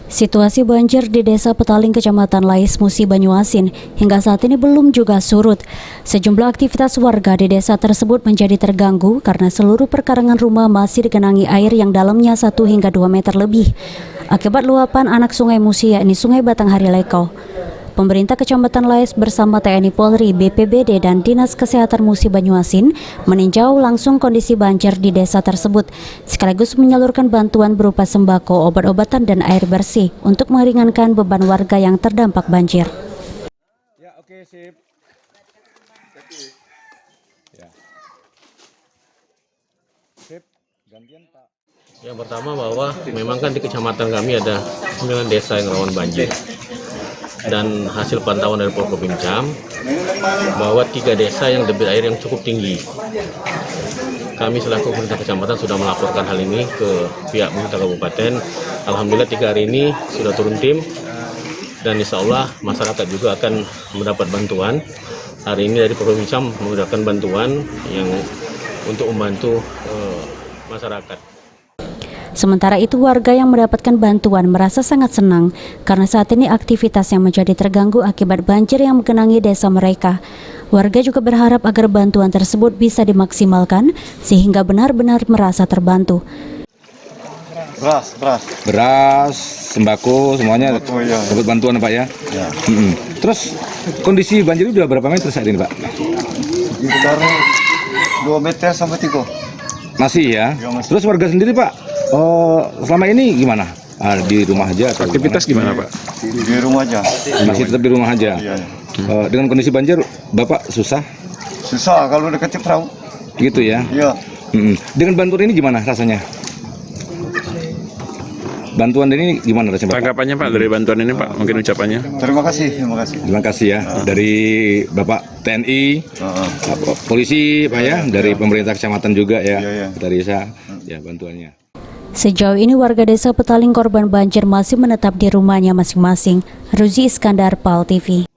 Situasi banjir di Desa Petaling, Kecamatan Lais, Musi, Banyuasin hingga saat ini belum juga surut. Sejumlah aktivitas warga di desa tersebut menjadi terganggu karena seluruh perkarangan rumah masih digenangi air yang dalamnya 1 hingga 2 meter lebih. Akibat luapan anak sungai Musi, yakni Sungai Batanghari Lekau. Pemerintah Kecamatan Lais bersama TNI Polri, BPBD, dan Dinas Kesehatan Musi Banyuasin meninjau langsung kondisi banjir di desa tersebut, sekaligus menyalurkan bantuan berupa sembako, obat-obatan, dan air bersih untuk meringankan beban warga yang terdampak banjir. Ya, oke, sip. Ya. Sip, gantian Pak. Yang pertama bahwa memang kan di kecamatan kami ada 9 desa yang rawan banjir. Dan hasil pantauan dari Polkopimcam bahwa 3 desa yang debit air yang cukup tinggi. Kami selaku pemerintah kecamatan sudah melaporkan hal ini ke pihak pemerintah kabupaten. Alhamdulillah 3 hari ini sudah turun tim dan insya Allah masyarakat juga akan mendapat bantuan. Hari ini dari Polkopimcam memberikan bantuan yang untuk membantu masyarakat. Sementara itu, warga yang mendapatkan bantuan merasa sangat senang karena saat ini aktivitas yang menjadi terganggu akibat banjir yang menggenangi desa mereka. Warga juga berharap agar bantuan tersebut bisa dimaksimalkan sehingga benar-benar merasa terbantu. Beras, sembako, semuanya dapat bantuan Pak ya. Terus kondisi banjir udah berapa meter saat ini Pak? Sekitar 2 meter sampai 3. Masih ya? Masih. Terus warga sendiri Pak, selama ini gimana? Di rumah aja atau aktivitas gimana Pak? Di rumah aja. Masih tetap di rumah aja? Iya. Dengan kondisi banjir, Bapak susah? Susah kalau deketin perahu. Gitu ya? Iya. Dengan bantuan ini gimana rasanya? Bantuan ini gimana rasanya Bapak? Tanggapannya Pak dari bantuan ini Pak, mungkin ucapannya. Terima kasih. Terima kasih ya dari Bapak TNI, polisi Pak ya, dari pemerintah kecamatan juga ya, Iya. kita desa ya bantuannya. Sejauh ini warga desa Petaling korban banjir masih menetap di rumahnya masing-masing. Ruzi Iskandar, PAL TV.